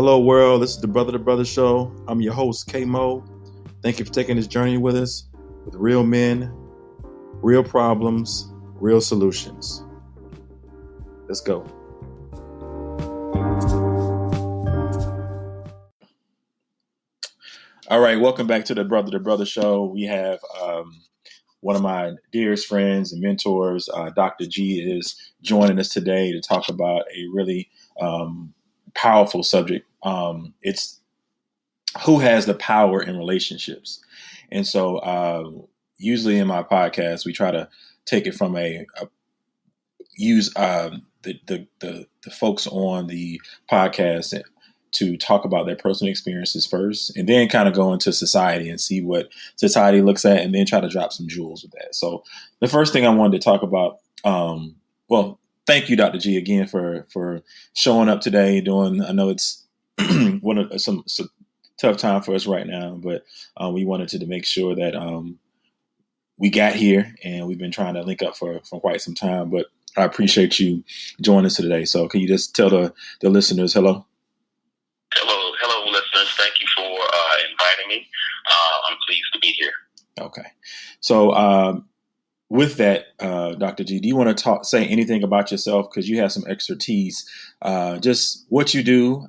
Hello, world. This is the Brother to Brother Show. I'm your host, K-Mo. Thank you for taking this journey with us with real men, real problems, real solutions. Let's go. All right. Welcome back to the Brother to Brother Show. We have one of my dearest friends and mentors, Dr. G, is joining us today to talk about a really powerful subject. It's who has the power in relationships. And so usually in my podcast, we try to take it from use the folks on the podcast to talk about their personal experiences first, and then kind of go into society and see what society looks at, and then try to drop some jewels with that. So the first thing I wanted to talk about, thank you, Dr. G, again for showing up today. I know it's some tough time for us right now, but we wanted to make sure that we got here, and we've been trying to link up for quite some time. But I appreciate you joining us today. So can you just tell the listeners hello? Hello, listeners. Thank you for inviting me. I'm pleased to be here. Okay. So with that, Dr. G, do you want to say anything about yourself? Because you have some expertise. Just what you do.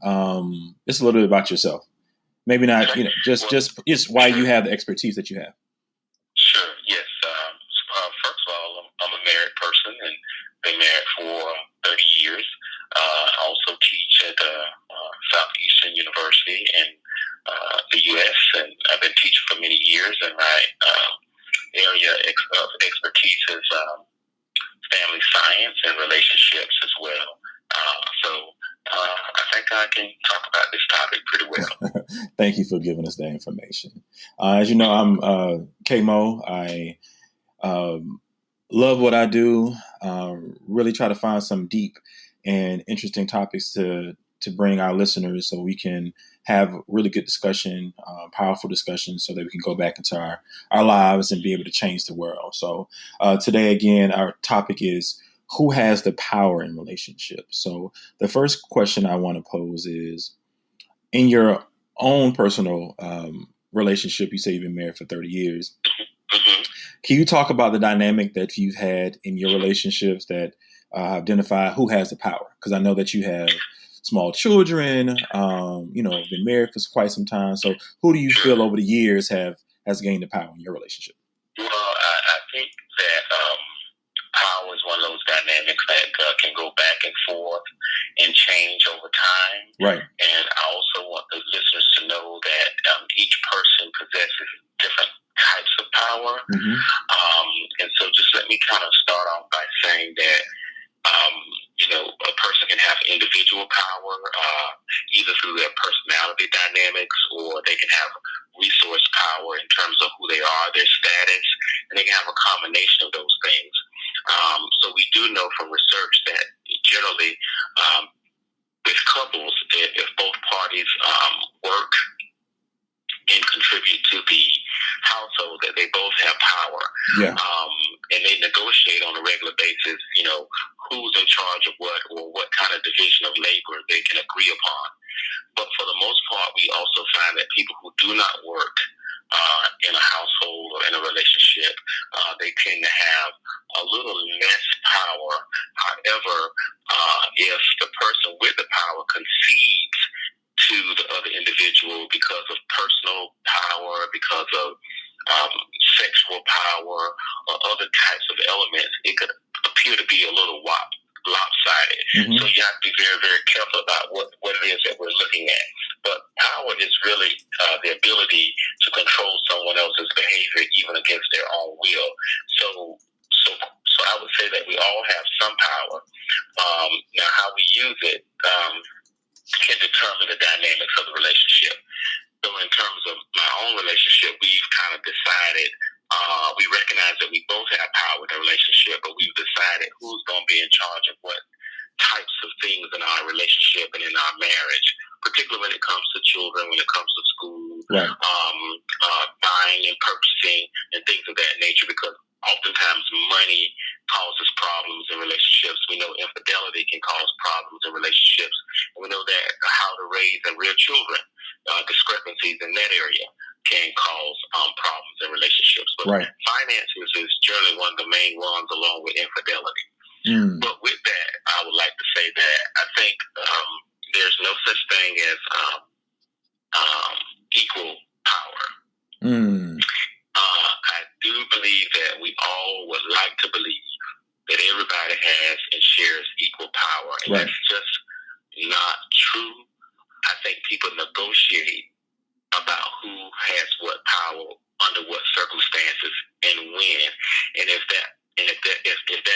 Just a little bit about yourself. Maybe not, just why you have the expertise that you have. Sure. Yes. First of all, I'm a married person and been married for 30 years. I also teach at Southeastern University in the U.S., and I've been teaching for many years, and my area of expertise is family science and relationships as well. I think I can talk about this topic pretty well. Thank you for giving us that information. As you know, I'm K-Mo. I love what I do. Really try to find some deep and interesting topics to bring our listeners so we can have really good discussion, powerful discussion, so that we can go back into our lives and be able to change the world. So today, again, our topic is who has the power in relationships. So the first question I want to pose is, in your own personal relationship, you say you've been married for 30 years. Mm-hmm. Can you talk about the dynamic that you've had in your relationships that identify who has the power? Because I know that you have small children, been married for quite some time. So who do you feel over the years has gained the power in your relationship? Well, I think that power is one of those dynamics that can go back and forth and change over time. Right. And I also want the listeners to know that each person possesses different types of power. Mm-hmm. And so just let me kind of start off by saying that a person can have individual power, either through their personality dynamics, or they can have resource power in terms of who they are, their status, and they can have a combination of those things. So we do know from research that generally with couples, if both parties work and contribute to the household, that they both have power. Yeah. And they negotiate on a regular basis, who's in charge of what, or what kind of division of labor they can agree upon. But for the most part, we also find that people who do not work in a household or in a relationship, they tend to have a little less power. However, if the person with the power concedes to the other individual because of personal power, because of sexual power, or other types of elements, it could appear to be a little lopsided. Mm-hmm. So you have to be very, very careful about what it is that we're looking at. But power is really the ability to control someone else's behavior even against their own will. So I would say that we all have some power. Now, how we use it can determine the dynamics of the relationship. So in terms of my own relationship, we've kind of decided, we recognize that we both have power in the relationship, but we've decided who's going to be in charge of what types of things in our relationship and in our marriage, particularly when it comes to children, when it comes to school, right. Buying and purchasing and things of that nature, because oftentimes money causes problems in relationships. We know infidelity can cause problems in relationships. And we know that how to raise and rear But Right. finances is generally one of the main ones, along with infidelity. But with that, I would like to say that I think there's no such thing as equal power. I do believe that we all would like to believe that everybody has and shares equal power, and that's just not true. I think people negotiate about who has what power under what circumstances and when, and if that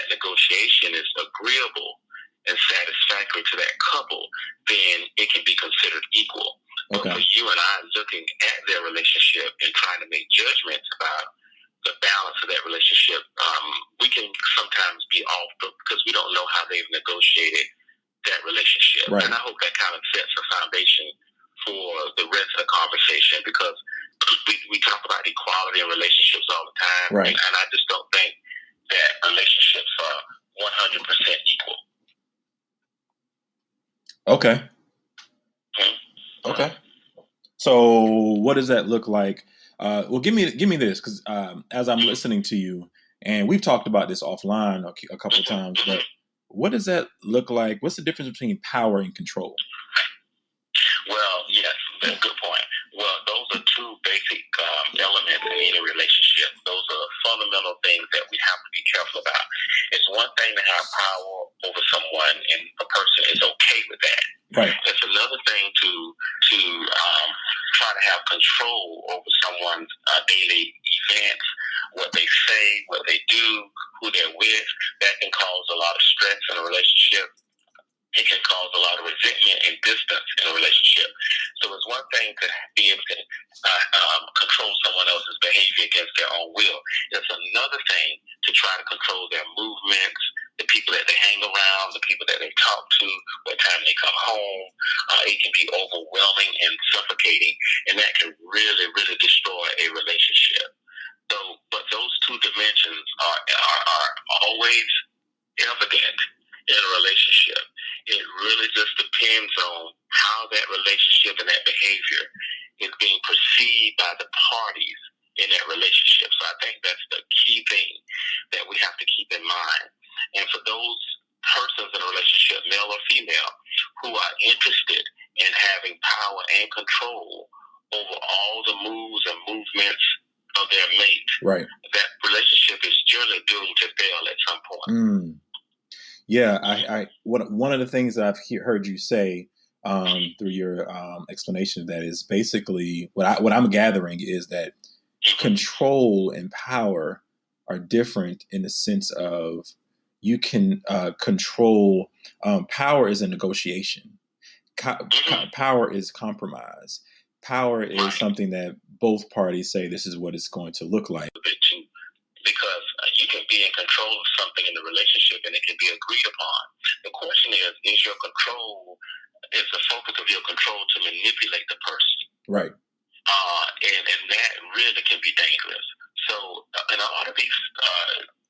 negotiation is agreeable and satisfactory to that couple, then it can be considered equal. Okay. But for you and I looking at their relationship and trying to make judgments about the balance of that relationship, we can sometimes be off because we don't know how they've negotiated that relationship. Right. And I hope that kind of sets a foundation for the rest of the conversation, because we talk about equality in relationships all the time, right. And I just don't think that relationships are 100% equal. Okay. Okay. So what does that look like? Well, give me this, because as I'm listening to you, and we've talked about this offline a couple of times, but what does that look like? What's the difference between power and control? Well, yes, that's a good point. Well, those are two basic elements in any relationship. Those are fundamental things that we have to be careful about. It's one thing to have power over someone, and a person is okay with that. Right. It's another thing to try to have control over someone's daily events, what they say, what they do, who they're with. That can cause a lot of stress in a relationship. It can cause a lot of resentment and distance in a relationship. So it's one thing to be able to control someone else's behavior against their own will. It's another thing to try to control their movements, the people that they hang around, the people that they talk to, what time they come home. It can be overwhelming and suffocating, and that can really, really destroy a relationship. So, but those two dimensions are always evident in a relationship. It really just depends on how that relationship and that behavior is being perceived by the parties in that relationship. So I think that's the key thing that we have to keep in mind. And for those persons in a relationship, male or female, who are interested in having power and control over all the moves and movements of their mate, right, that relationship is generally doomed to fail at some point. Yeah, one of the things that I've heard you say through your explanation of that is basically what I'm gathering is that control and power are different in the sense of you can control. Power is a negotiation. Power is compromise. Power is something that both parties say this is what it's going to look like. Because you can be in control of something in the relationship and it can be agreed upon. The question is your control, is the focus of your control to manipulate the person? Right. And that really can be dangerous. So, and a lot of these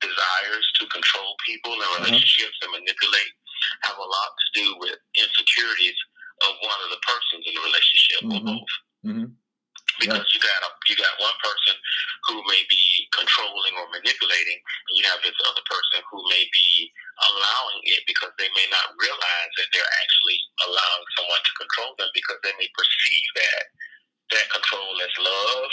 desires to control people in relationships and manipulate have a lot to do with insecurities of one of the persons in the relationship or both. Because you got one person who may be controlling or manipulating, and you have this other person who may be allowing it because they may not realize that they're actually allowing someone to control them, because they may perceive that control as love.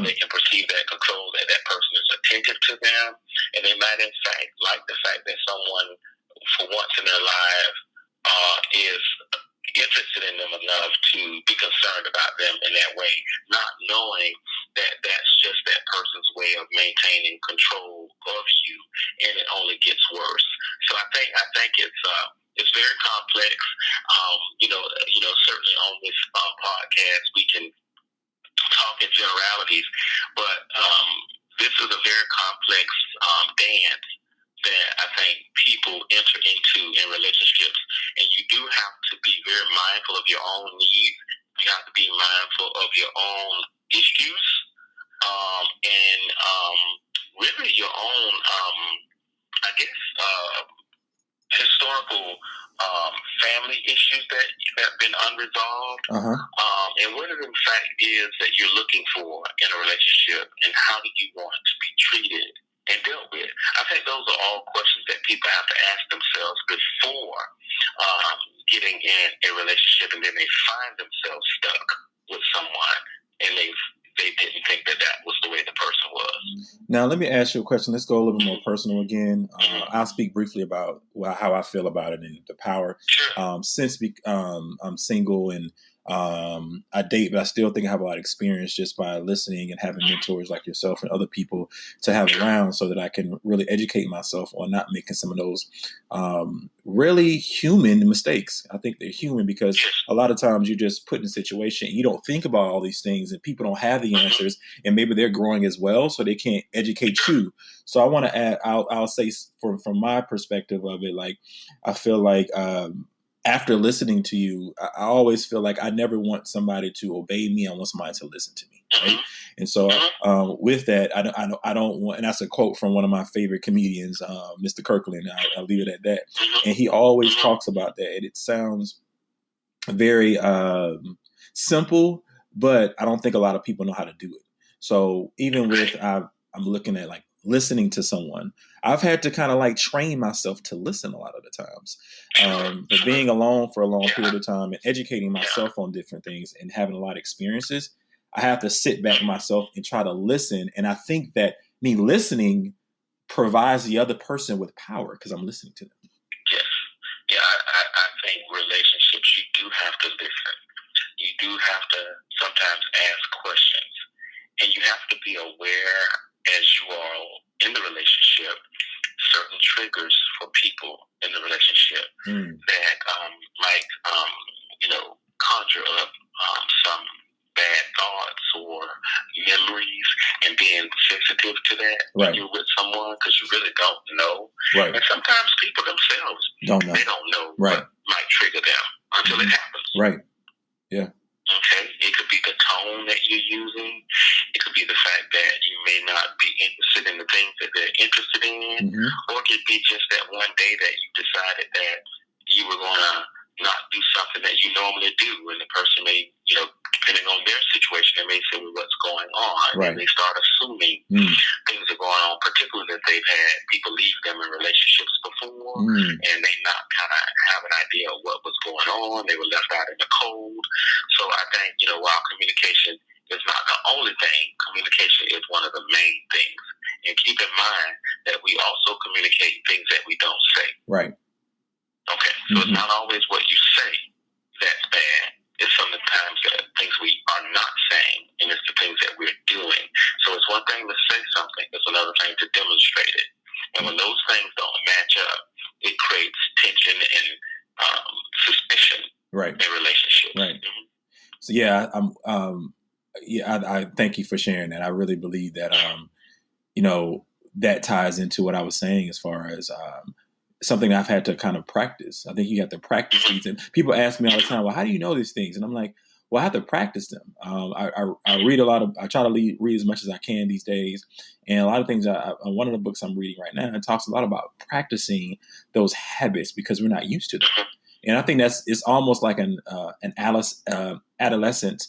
They can perceive that control that person is attentive to them, and they might in fact like the fact that someone for once in their life is interested in them enough to be concerned about them in that way, not knowing that that's just that person's way of maintaining control of you, and it only gets worse. So I think it's very complex. Certainly on this podcast we can talk in generalities, but this is a very complex dance that I think people enter into in relationships, and you do have to be very mindful of your own needs. You have to be mindful of your own issues, and really your own, historical family issues that have been unresolved, and what it in fact is that you're looking for in a relationship, and how do you want to be treated and dealt with. I think those are all questions that people have to ask themselves before getting in a relationship, and then they find themselves stuck with someone, and they didn't think that was the way the person was. Now, let me ask you a question. Let's go a little bit more personal again. I'll speak briefly about how I feel about it and the power. Sure. Since I'm single and I date, but I still think I have a lot of experience just by listening and having mentors like yourself and other people to have around, so that I can really educate myself on not making some of those really human mistakes. I think they're human because a lot of times you're just put in a situation, you don't think about all these things, and people don't have the answers, and maybe they're growing as well, so they can't educate you. So I want to add, I'll say from my perspective of it, like I feel like after listening to you, I always feel like I never want somebody to obey me. I want somebody to listen to me. Right? And so with that, I don't want, and that's a quote from one of my favorite comedians, Mr. Kirkland. I'll leave it at that. And he always talks about that. And it sounds very simple, but I don't think a lot of people know how to do it. So even with, I'm looking at like listening to someone, I've had to kind of like train myself to listen a lot of the times. But being alone for a long period of time and educating myself on different things and having a lot of experiences, I have to sit back myself and try to listen. And I think that me listening provides the other person with power because I'm listening to them. Yes. Yeah, I think relationships, you do have to listen. You do have to sometimes ask questions. And you have to be aware as you are in the relationship, certain triggers for people in the relationship that might, conjure up some bad thoughts or memories, and being sensitive to that when you're with someone, because you really don't know. Right. And sometimes people themselves they don't know what might trigger them until it happens. Right. Yeah. Okay. It could be the tone that you're using. It could be the fact that you may not be interested in the things that they're interested in, or it could be just that one day that you decided that you were going to not do something that you normally do, and the person may, depending on their situation, they may say, well, what's going on? And they start assuming things are going on, particularly if they've had people leave them in relationships before, and they not kind of have an idea of what was going on. They were left out in the cold. So I think, while communication is not the only thing, communication is one of the main things. And keep in mind that we also communicate things that we don't say. Right. Okay. So it's not always what you say that's bad. It's sometimes the things we are not saying, and it's the things that we're doing. So it's one thing to say something. It's another thing to demonstrate it. And when those things don't match up, it creates tension and suspicion in relationships. Right. So I thank you for sharing that. I really believe that, that ties into what I was saying as far as something I've had to kind of practice. I think you have to practice these. And people ask me all the time, well, how do you know these things? And I'm like, well, I have to practice them. I read I try to read as much as I can these days. And a lot of things, one of the books I'm reading right now, it talks a lot about practicing those habits because we're not used to them. And I think it's almost like an adolescent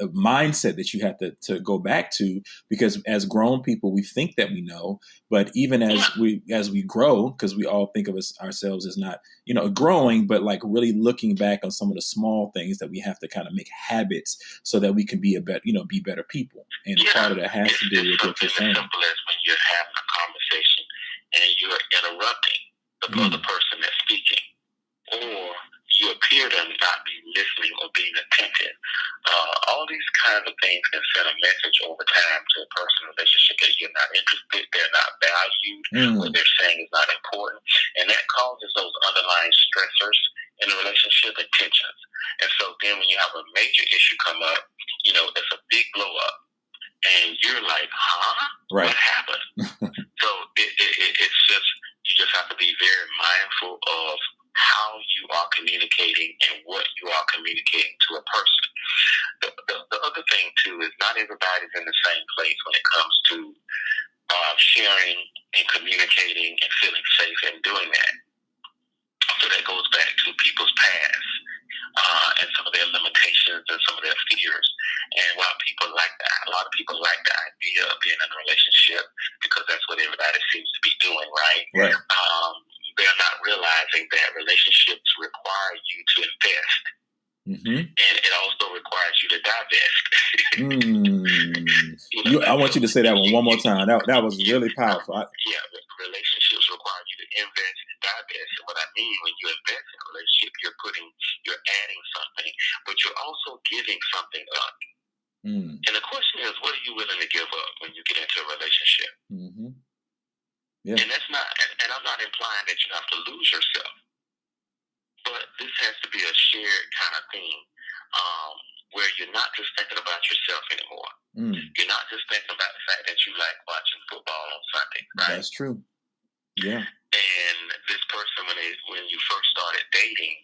mindset that you have to go back to, because as grown people, we think that we know, but even as we grow, because we all think of ourselves as not, growing, but like really looking back on some of the small things that we have to kind of make habits so that we can be be better people. And part of that has to do with what you're saying. As simple as when you're having a conversation and you're interrupting the other person that's speaking, or you appear to not be listening or being attentive. All these kinds of things can send a message over time to a personal relationship that you're not interested, they're not valued, what they're saying is not important. And that causes those underlying stressors in the relationship and tensions. And so then when you have a major issue come up, it's a big blow up. And you're like, what happened? So it's just, you just have to be very mindful of how you are communicating and what you are communicating to a person. The other thing, too, is not everybody's in the same place when it comes to sharing and communicating and feeling safe and doing that. So that goes back to people's past and some of their limitations and some of their fears. And while people like that, a lot of people like the idea of being in a relationship because that's what everybody seems to be doing, right? Right. They're not realizing that relationships require you to invest. Mm-hmm. And it also requires you to divest. I want you to say that one more time. That was really powerful. Relationships require you to invest and divest. And what I mean, when you invest in a relationship, you're adding something, but you're also giving something up. And the question is, what are you willing to give up when you get into a relationship? Mm-hmm. Yeah. And that's not, and I'm not implying that you have to lose yourself, but this has to be a shared kind of thing, where you're not just thinking about yourself anymore. You're not just thinking about the fact that you like watching football on Sunday, right? That's true. Yeah. And this person, when you first started dating,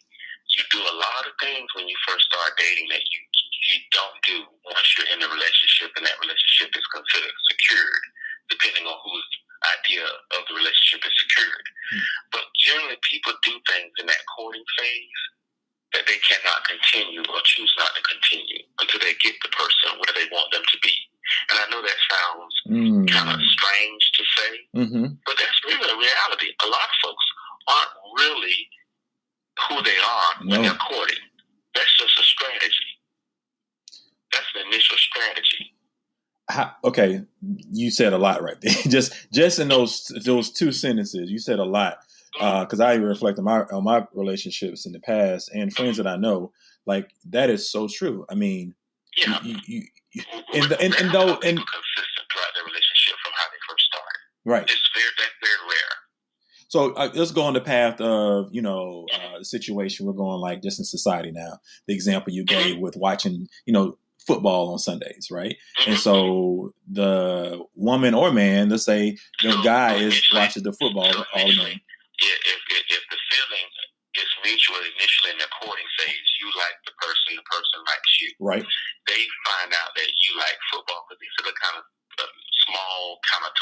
you do a lot of things when you first start dating that you don't do once you're in a relationship, and that relationship is considered secured, depending on whose idea of the relationship is secured. But generally, people do things in that courting phase that they cannot continue or choose not to continue until they get the person where they want them to be. And I know that sounds kind of strange to say, but that's really the reality. A lot of folks aren't really who they are when they're courting. That's just a strategy. That's the initial strategy. Okay, you said a lot right there. just in those two sentences, you said a lot. Because I reflect on my relationships in the past and friends that I know, like that is so true. I mean, yeah, and though consistent throughout their relationship from how they first started. Right, that's very rare. So let's go on the path of the situation we're going, like just in society now. The example you gave with watching football on Sundays, right? And so the woman or man, let's say the guy watches the football all the time. If the feeling is mutual initially in the courting phase, you like the person likes you. Right. They find out that you like football, because these are the kind of small kind of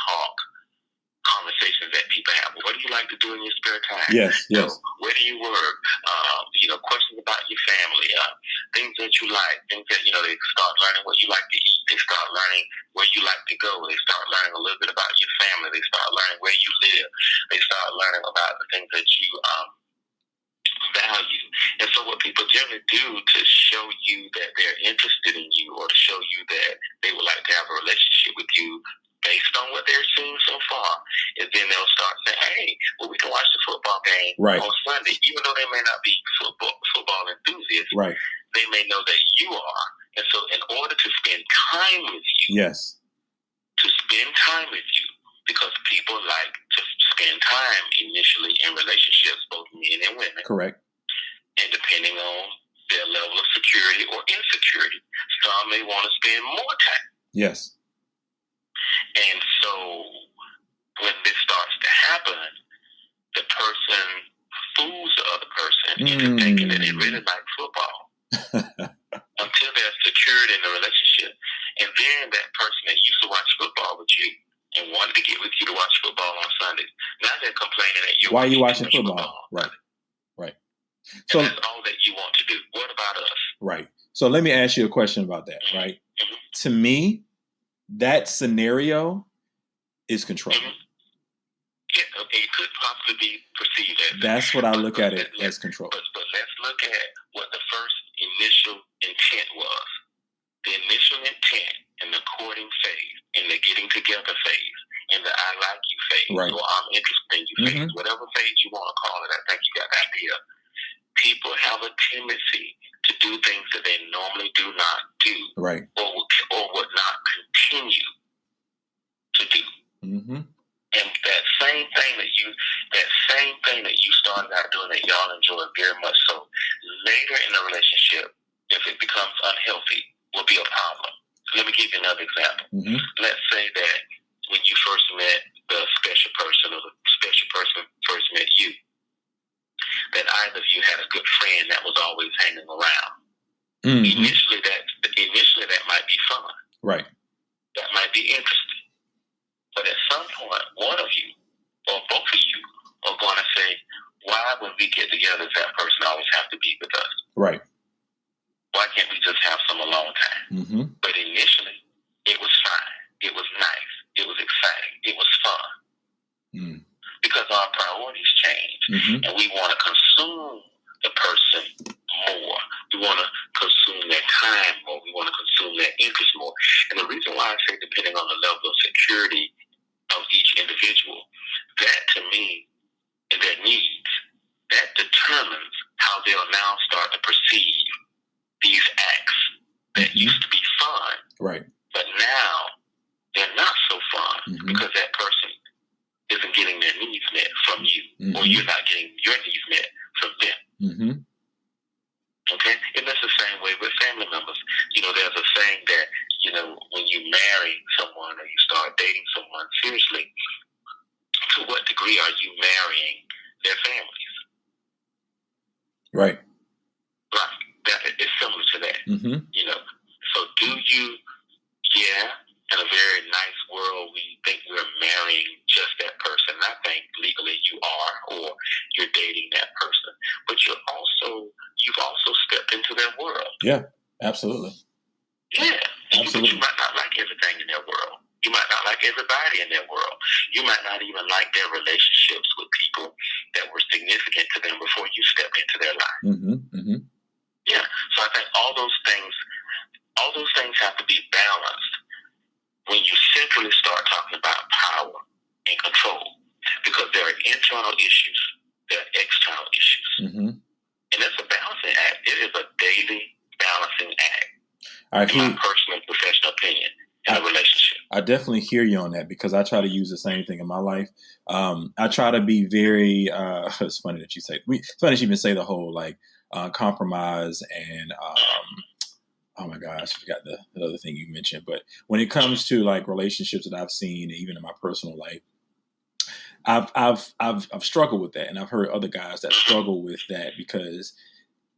conversations that people have. What do you like to do in your spare time? Yes. Where do you work? Questions about your family, things that you like, things that, they start learning what you like to eat. They start learning where you like to go. They start learning a little bit about your family. They start learning where you live. They start learning about the things that you value. And so what people generally do to show you that they're interested in you, or to show you that they would like to have a relationship with you based on what they're seeing so far, is then they'll start saying, hey, well, we can watch the football game on Sunday, even though they may not be football enthusiasts. Right. They may know that you are. And so in order to spend time with you, because people like to spend time initially in relationships, both men and women. Correct. And depending on their level of security or insecurity, some may want to spend more time. Yes. And so when this starts to happen, the person fools the other person into thinking that they really like football until they're secured in the relationship. And then that person that used to watch football with you and wanted to get with you to watch football on Sundays, now they're complaining that why are you watching football? Right. So that's all that you want to do. What about us? Right. So let me ask you a question about that, right? To me, that scenario is control. Yeah, okay, it could possibly be perceived as. That's what I look at it as control. But let's look at what the first initial intent was. The initial intent in the courting phase, in the getting together phase, in the I like you phase, or I'm interested in you phase, whatever phase you want to call it, I think you got the idea. People have a tendency to do things that they normally do not do, or would not continue to do. And that same thing that you started out doing that y'all enjoy very much so, later in the relationship, if it becomes unhealthy, will be a problem. Let me give you another example. Let's say that when you first met the special person, or the special person first met you, that either of you had a good friend that was always hanging around. Initially, that might be fun. Right. That might be interesting. But at some point, one of you or both of you are going to say, why why when we get together, does that person always have to be with us? Right. Why can't we just have some alone time? Mm-hmm. But initially, it was fine. It was nice. It was exciting. It was fun. Mm. Because our priorities change. Mm-hmm. And we want to consume the person more. We want to consume their time more. We want to consume their interest more. And the reason why I say depending on the level of security of each individual, that to me, and their needs, that determines how they'll now start to perceive these acts that Mm-hmm. used to be fun. Right. But now they're not so fun Mm-hmm. because that person isn't getting their needs met from you, mm-hmm. or you're not getting your needs met from them. Mm-hmm. Okay? And that's the same way with family members. You know, there's a saying that, you know, when you marry someone or you start dating someone seriously, to what degree are you marrying their families? Right. Right. That is similar to that. Mm-hmm. You know, so do you, in a very nice world, we think we're marrying just that person. And I think legally you are, or you're dating that person. But you've also stepped into their world. Yeah, absolutely. Yeah. Absolutely. But you might not like everything in their world. You might not like everybody in their world. You might not even like their relationships with people that were significant to them before you stepped into their life. Mm-hmm. Mm-hmm. Yeah. So I think all those things have to be balanced when you simply start talking about power and control, because there are internal issues, there are external issues. Mm-hmm. And it's a balancing act. It is a daily balancing act. In my personal and professional opinion, in a relationship. I definitely hear you on that, because I try to use the same thing in my life. I try to be very, it's funny that you say, it's funny that you even say the whole compromise and, oh my gosh, I forgot the other thing you mentioned. But when it comes to like relationships that I've seen, even in my personal life, I've struggled with that, and I've heard other guys that struggle with that, because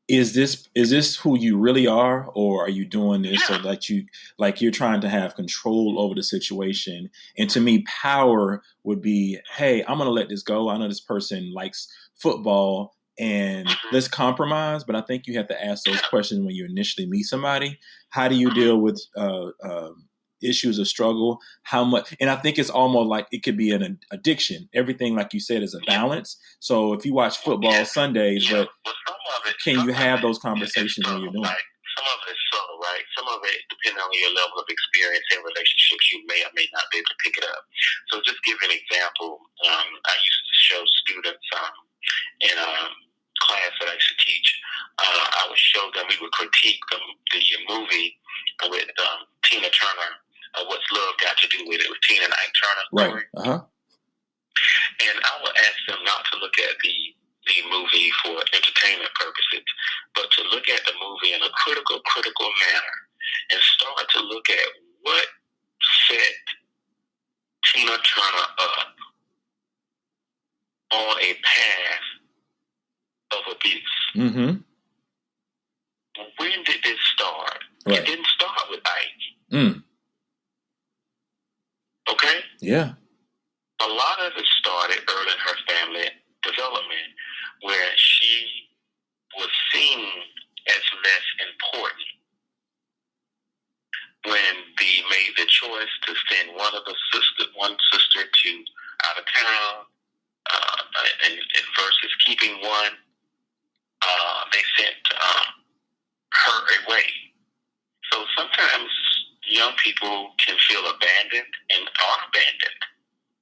is this who you really are, or are you doing this so that you're trying to have control over the situation? And to me, power would be, hey, I'm going to let this go. I know this person likes football, and let's compromise. But I think you have to ask those questions when you initially meet somebody. How do you deal with issues of struggle? How much? And I think it's almost like it could be an addiction. Everything, like you said, is a balance. So if you watch football Sundays, but can you have those conversations when you're doing it? Some of it is subtle, right? Some of it, depending on your level of experience in relationships, you may or may not be able to pick it up. So just give an example. I used to show students in a class that I used to teach. I would show them, we would critique the movie with Tina Turner, What's Love Got to Do With It, with Tina and Ike Turner. Right. Uh-huh. And I would ask them not to look at the movie for entertainment purposes, but to look at the movie in a critical manner and start to look at what set Tina Turner up on a path of abuse. Mm-hmm. When did this start? Right. It didn't start with Ike. Mm. Okay? Yeah. A lot of it started early in her family development, where she was seen as less important. When they made the choice to send one sister to out of town, and versus keeping one, they sent her away. So sometimes young people can feel abandoned and are abandoned.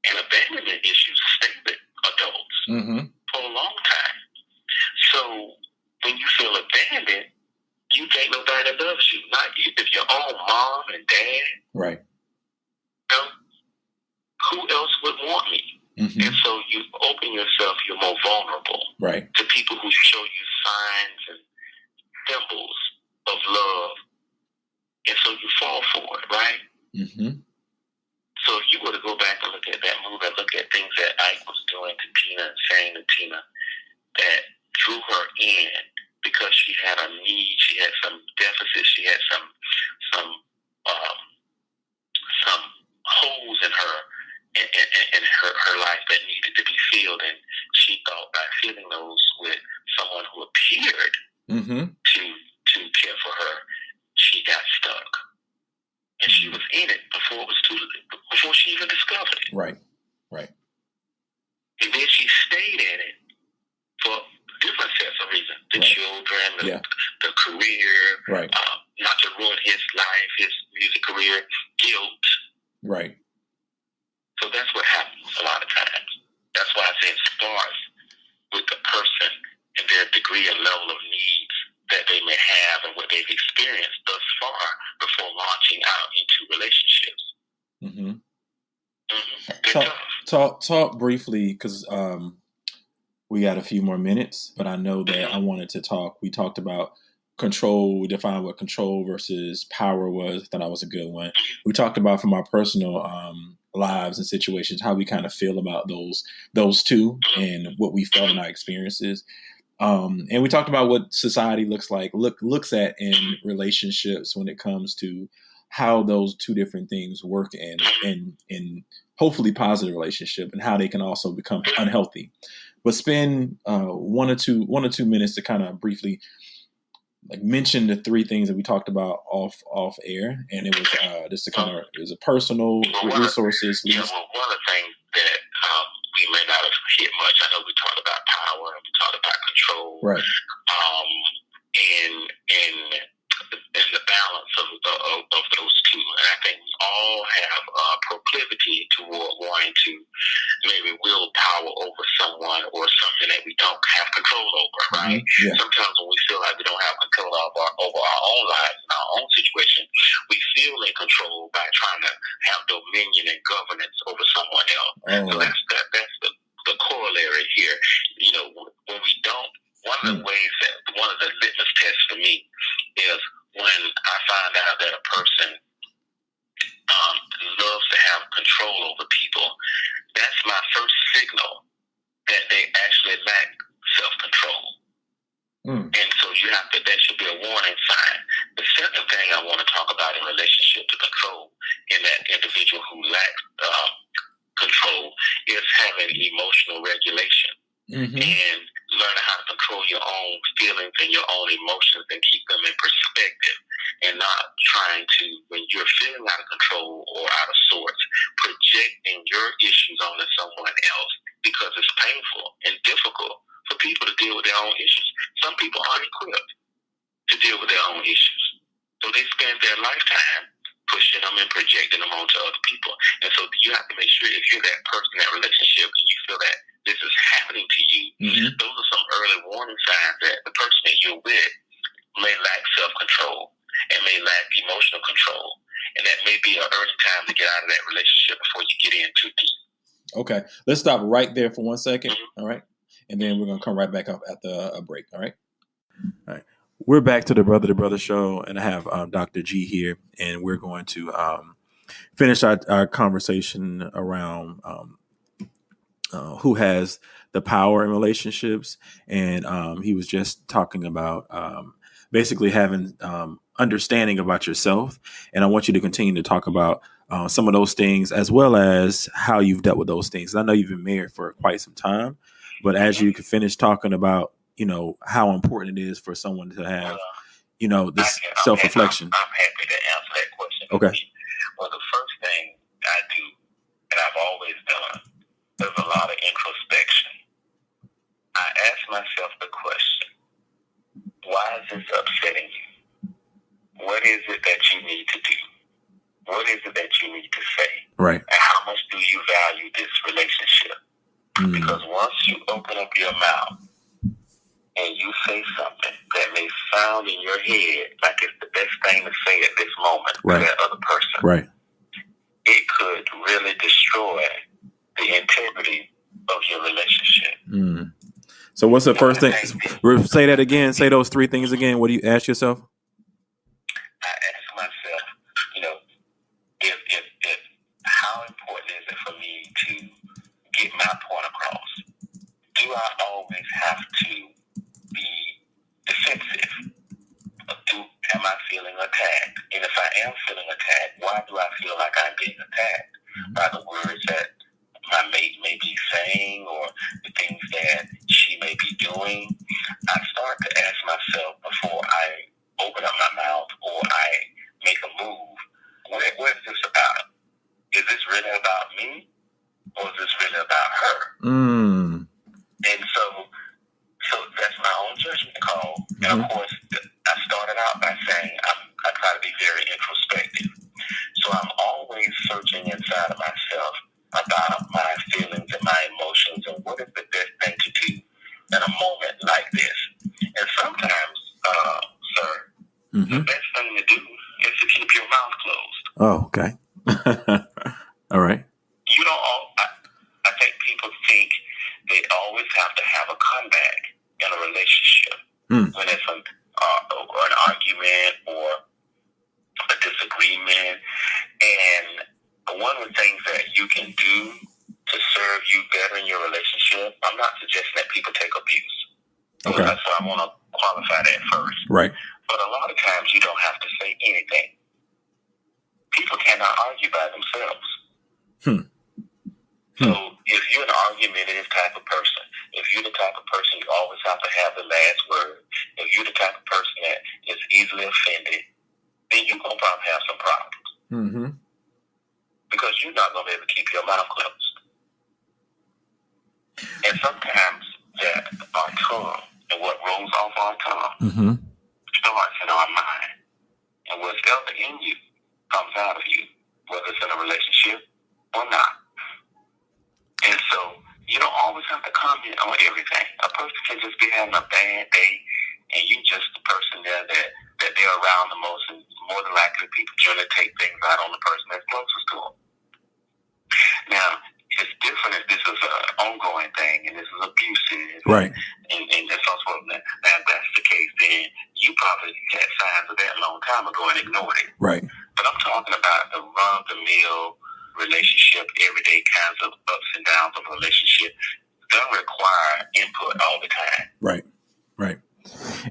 And abandonment issues stay with adults for a long time. So when you feel abandoned, you think nobody loves you. Not if your own mom and dad. Right. You know, who else would want me? Mm-hmm. And so you open yourself, you're more vulnerable to people who show you signs and symbols of love. And so you fall for it, right? Mm-hmm. So if you were to go back and look at that movie and look at things that Ike was doing to Tina and saying to Tina that drew her in because she had a need, she had some deficit, she had some holes in her in her life that needed to be filled, and she thought by filling those with someone who appeared to care for her, she got stuck. And she was in it before she even discovered it. Right. And then she stayed in it for different sets of reasons. The children, the career, not to ruin his life, his music career, guilt. Right. So that's what happens a lot of times. That's why I say it starts with the person and their degree and level of needs that they may have and what they've experienced thus far before launching out into relationships. Talk briefly, because we got a few more minutes, but I know that I wanted to talk. We talked about control. We defined what control versus power was. I thought that was a good one. We talked about from our personal lives and situations how we kind of feel about those two and what we felt in our experiences. And we talked about what society looks at in relationships when it comes to how those two different things work in hopefully positive relationship, and how they can also become unhealthy. But spend 1 or 2 minutes to kind of briefly mention the 3 things that we talked about off air, and it was just to it was a personal resources. One of the things that we may not have hit much. I know we talked about power and we talked about control, right? And the balance of those two. And I think we all have a proclivity toward wanting to maybe wield power over someone or something that we don't have control over, right? Sometimes when we feel like we don't have control over our own lives and our own situation, we feel in control by trying to have dominion and governance over someone else. So that's the corollary here. When we don't, one of the litmus tests for me is when I find out that a person loves to have control over people. That's my first signal that they actually lack self-control. And so that should be a warning sign. The second thing I want to talk about in relationship to control in that individual who lacks control is having emotional regulation and learning how to control your own feelings and your own emotions and keep them in perspective, and not trying to, when you're feeling out of control or out of sorts, projecting your issues onto someone else, because it's painful and difficult for people to deal with their own issues. Some people aren't equipped to deal with their own issues, so they spend their lifetime pushing them and projecting them onto other people. And so you have to make sure, if you're that person in that relationship and you feel that this is happening to you, those are some early warning signs that the person that you're with may lack self-control and may lack emotional control. And that may be an early time to get out of that relationship before you get in too deep. Okay. Let's stop right there for 1 second. All right. And then we're going to come right back up after a break. All right. All right. We're back to the Brother to Brother show, and I have Dr. G here, and we're going to finish our conversation around who has the power in relationships. And he was just talking about basically having understanding about yourself. And I want you to continue to talk about some of those things, as well as how you've dealt with those things. I know you've been married for quite some time, but as you can finish talking about, how important it is for someone to have, this self-reflection. I'm happy to answer that question. Okay. Well, the first thing I do, and I've always done, there's a lot of introspection. I ask myself the question, why is this upsetting you? What is it that you need to do? What is it that you need to say? Right. And how much do you value this relationship? Because once you open up your mouth and you say something that may sound in your head like it's the best thing to say at this moment to that other person, right, it could really destroy the integrity of your relationship. So what's the first thing? Say that again. Say those 3 things again. What do you ask yourself? I ask myself, if how important is it for me to get my point across? Do I always have to be defensive? Am I feeling attacked? And if I am feeling attacked, why do I feel like I'm being attacked? By the words that my mate may be saying, or the things that may be doing, I start to ask myself before I open up my mouth or I make a move, what is this about? Is this really about me or is this really about her? And so that's my own judgment call. And of course, I started out by saying I try to be very introspective. So I'm always searching inside of myself about my feelings and my emotions and what is the best thing to do in a moment like this. And sometimes, sir, the best thing to do is to keep your mouth closed. Oh, okay. All right. You don't. I think people think they always have to have a comeback in a relationship when it's an argument or a disagreement. And one of the things that you can do to serve you better in your relationship, I'm not suggesting that people take abuse. Okay. That's why I want to qualify that first. Right. But a lot of times you don't have to say anything. People cannot argue by themselves. So if you're an argumentative type of person, if you're the type of person you always have to have the last word, if you're the type of person that is easily offended, then you're going to probably have some problems. Because you're not going to be able to keep your mouth closed. And sometimes that our tongue and what rolls off our tongue starts in our mind. And whatever in you comes out of you, whether it's in a relationship or not. And so you don't always have to comment on everything. A person can just be having a bad day, and you just the person there that they're around the most, and more than likely people generally take things out on the person that's closest to them. Now, it's different if this is an ongoing thing and this is abusive. Right. And that's also, now if that's the case, then you probably had signs of that a long time ago and ignored it. Right. But I'm talking about the run-of-the-mill relationship, everyday kinds of ups and downs of a relationship. Don't require input all the time. Right. Right.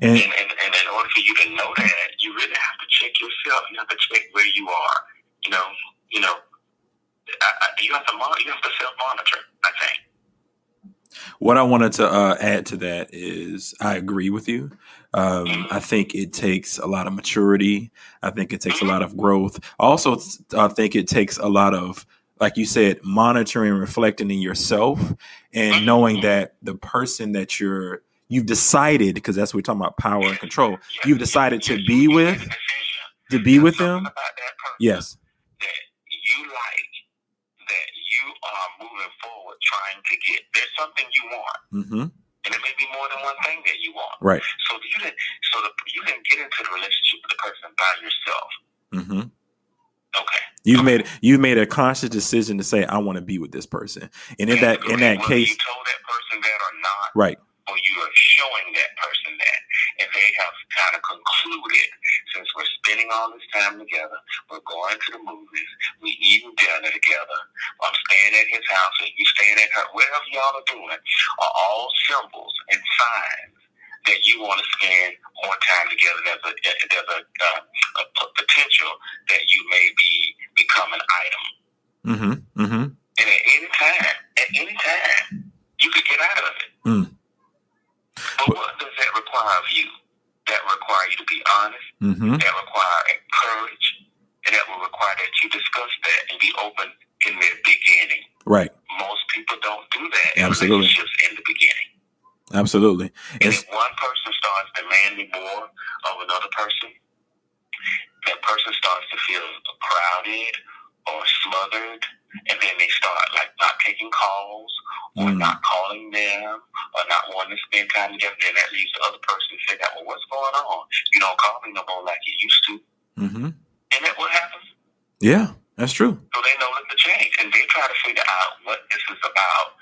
And in order for you to know that, you really have to check yourself. You have to check where you are. You know, you have to self-monitor, I think. What I wanted to add to that is I agree with you. I think it takes a lot of maturity. I think it takes a lot of growth. I also think it takes a lot of, like you said, monitoring, reflecting in yourself and knowing that the person that you've decided, because that's what we're talking about, power and control, you've decided to be with them. Yes. That you like, that you are moving forward trying to get. There's something you want. And it may be more than one thing that you want. Right. So you didn't get into the relationship with the person by yourself. Okay. You've made a conscious decision to say, I want to be with this person. And in that case, you told that person that or not, right. Or you are showing that person that, and they have kind of concluded, since we're spending all this time together, we're going to the movies, we eating dinner together, I'm staying at his house, and you staying at her, whatever y'all are doing, are all symbols and signs that you want to spend more time together. There's a potential that you may become an item. And at any time, you could get out of it. But what does that require of you? That require you to be honest. That require courage, and that will require that you discuss that and be open in the beginning. Right. Most people don't do that in Absolutely. relationships in the beginning. Absolutely. And if one person starts demanding more of another person, that person starts to feel crowded or smothered, and then they start like not taking calls or not calling them or not wanting to spend time together. Then that leaves the other person figure out, well, what's going on? You don't call me no more like you used to. Isn't that what happens? Yeah, that's true. So they notice the change, and they try to figure out what this is about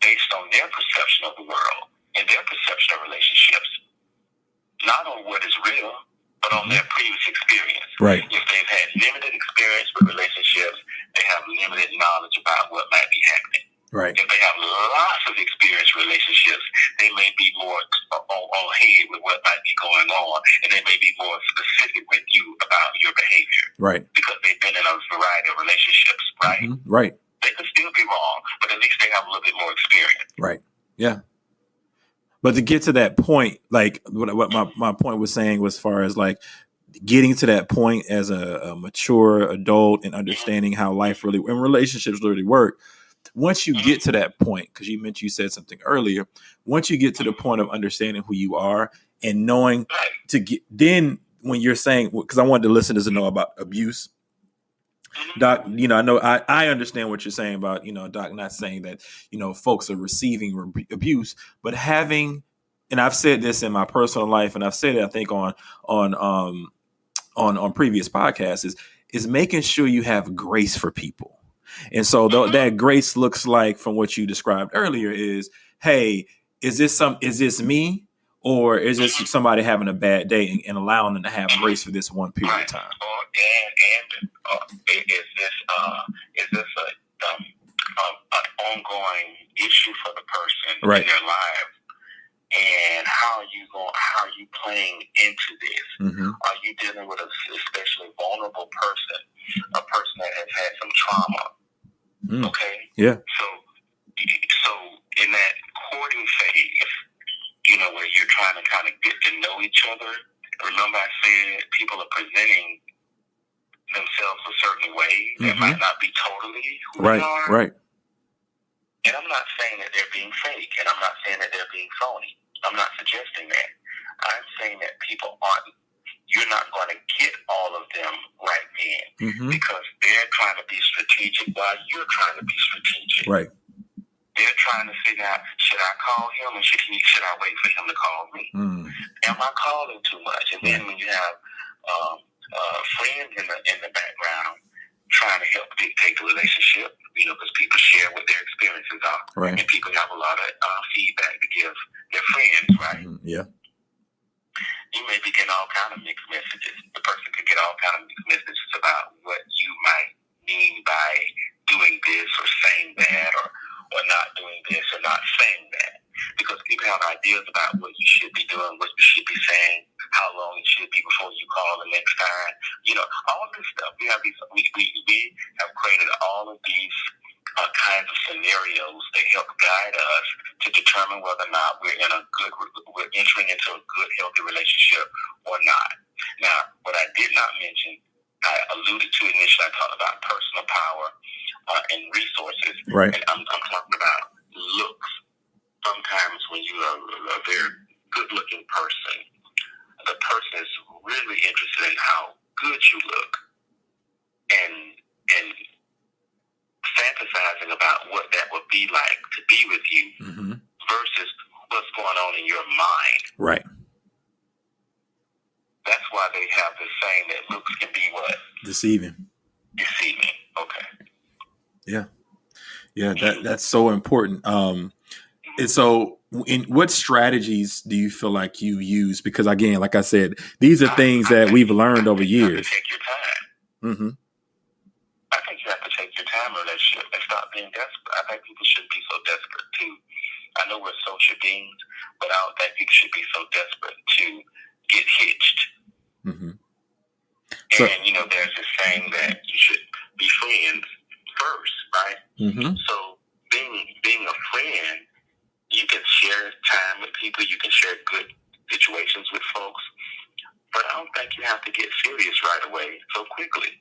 based on their perception of the world and their perception of relationships, not on what is real, but on their previous experience. Right. If they've had limited experience with relationships, they have limited knowledge about what might be happening. Right. If they have lots of experience with relationships, they may be more on head with what might be going on, and they may be more specific with you about your behavior. Right. Because they've been in a variety of relationships, right? Right. They could still be wrong, but at least they have a little bit more experience. Right. Yeah. But to get to that point, like what my point was saying was, as far as like getting to that point as a mature adult and understanding how life really and relationships really work. Once you get to that point, because you said something earlier, once you get to the point of understanding who you are and knowing to get, then when you're saying, because I wanted the listeners to know about abuse, Doc, I know I understand what you're saying about, Doc, not saying that, folks are receiving abuse, but having, and I've said this in my personal life, and I've said it, I think on previous podcasts, is making sure you have grace for people. And so that grace looks like, from what you described earlier, is, hey, is this me, or is this somebody having a bad day, and allowing them to have grace for this one period of time? Is this an ongoing issue for the person right. in their lives? And how are you playing into this? Mm-hmm. Are you dealing with a especially vulnerable person, a person that has had some trauma? Okay? Yeah. So in that courting phase, where you're trying to kind of get to know each other, remember I said people are presenting themselves a certain way that might not be totally who they are. Right. And I'm not saying that they're being fake, and I'm not saying that they're being phony. I'm not suggesting that. I'm saying that you're not going to get all of them right then, because they're trying to be strategic while you're trying to be strategic. Right. They're trying to figure out, should I call him, or should I wait for him to call me? Am I calling too much? And then when you have friends in the background trying to help dictate the relationship, because people share what their experiences are, right. and people have a lot of feedback to give their friends, right? Yeah. You may be getting all kind of mixed messages. The person could get all kind of mixed messages about what you might mean by doing this or saying that, or not doing this or not saying that. Because people have ideas about what you should be doing, what you should be saying, how long it should be before you call the next time. All this stuff. We have created all of these kinds of scenarios that help guide us to determine whether or not we're entering into a good, healthy relationship or not. Now, what I did not mention, I alluded to initially. I talked about personal power and resources, right? And I'm talking about looks. Sometimes when you are a very good-looking person, the person is really interested in how good you look, and fantasizing about what that would be like to be with you, versus what's going on in your mind. Right. That's why they have this saying that looks can be what? Deceiving. Okay. Yeah. That's so important. And so, what strategies do you feel like you use? Because again, like I said, these are things that we've learned over years. Take your time. I think you have to take your time in a relationship and stop being desperate. I think people shouldn't be so desperate too. I know we're social beings, but I don't think people should be so desperate to get hitched. And there's this saying that you should be friends first, right? So being a friend, you can share time with people, you can share good situations with folks, but I don't think you have to get serious right away so quickly.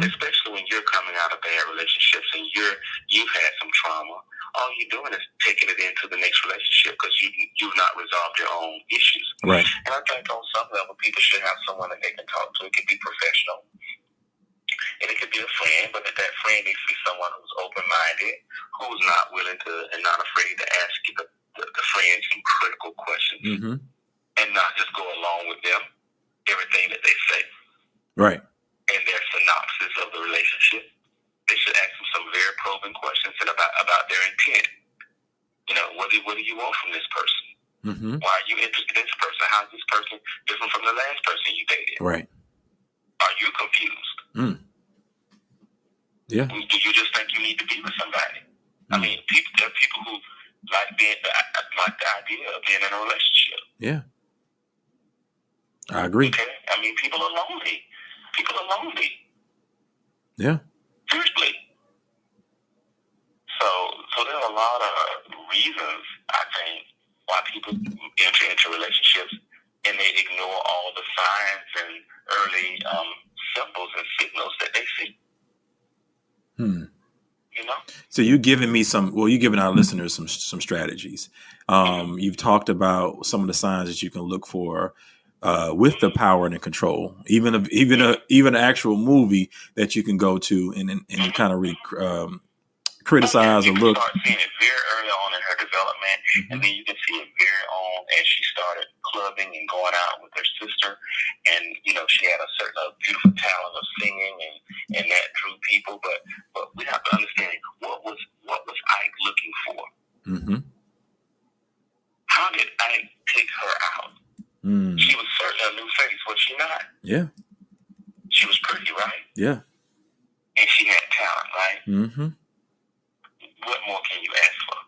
Especially when you're coming out of bad relationships and you've had some trauma. All you're doing is taking it into the next relationship because you've not resolved your own issues. Right. And I think on some level, people should have someone that they can talk to. It could be professional, and it could be a friend, but that friend needs to be someone who's open-minded, who's not willing to and not afraid to ask you the friend some critical questions, and not just go along with them, everything that they say. Right. And their synopsis of the relationship. They should ask them some very probing questions and about their intent. What do you want from this person? Why are you interested in this person? How is this person different from the last person you dated? Right. Are you confused? Yeah. Do you just think you need to be with somebody? I mean, there are people who like the idea of being in a relationship. Yeah. I agree. Okay? I mean, people are lonely. Yeah. Seriously. So there are a lot of reasons, I think, why people enter into relationships and they ignore all the signs and early symbols and signals that they see. You know? So you're giving me you're giving our listeners some strategies. You've talked about some of the signs that you can look for with the power and the control, even an actual movie that you can go to and kind of criticize or look. You start seeing it very early on in her development, and then you can see it very on as she started clubbing and going out with her sister, and she had a certain beautiful talent of singing, and that drew people. But we have to understand what was Ike looking for. How did Ike take her out? She was certainly a new face, was she not? Yeah. She was pretty, right? Yeah. And she had talent, right? What more can you ask for?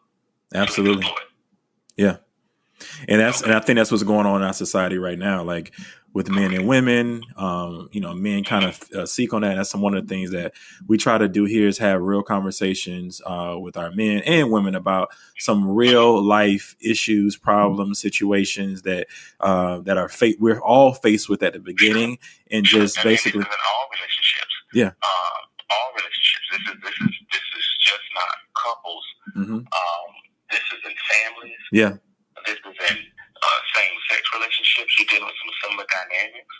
Absolutely. Yeah. And I think that's what's going on in our society right now. Like with men and women, men kind of seek on that. That's one of the things that we try to do here is have real conversations with our men and women about some real life issues, problems, situations that we're all faced with at the beginning, and just basically in all relationships. Yeah. All relationships. This is just not couples. This is in families. Yeah. This is in same-sex relationships. You're dealing with some similar dynamics,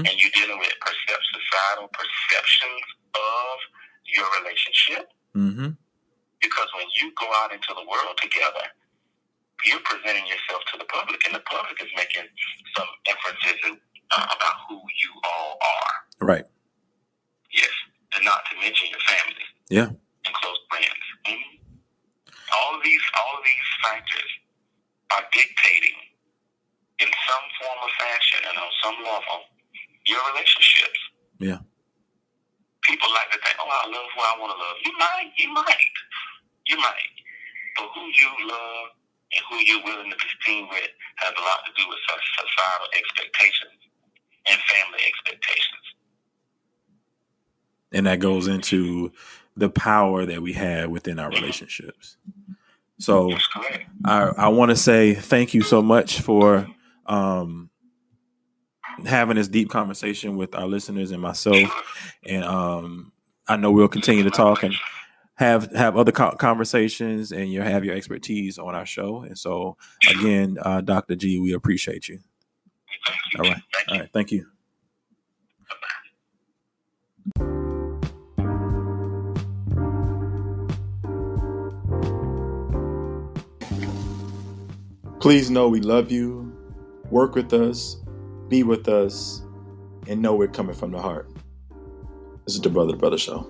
and you're dealing with societal perceptions of your relationship. Because when you go out into the world together, you're presenting yourself to the public, and the public is making some inferences about who you all are. Right. Yes, and not to mention your family. Yeah. And close friends. All of these factors are dictating in some form or fashion and on some level your relationships. Yeah. People like to think, I love who I want to love. You might. But who you love and who you're willing to be seen with has a lot to do with societal expectations and family expectations. And that goes into the power that we have within our relationships. So I want to say thank you so much for having this deep conversation with our listeners and myself. And I know we'll continue to talk and have other conversations, and you'll have your expertise on our show. And so again, Dr. G, we appreciate you. All right. Thank you. Please know we love you. Work with us, be with us, and know we're coming from the heart. This is the Brother to Brother Show.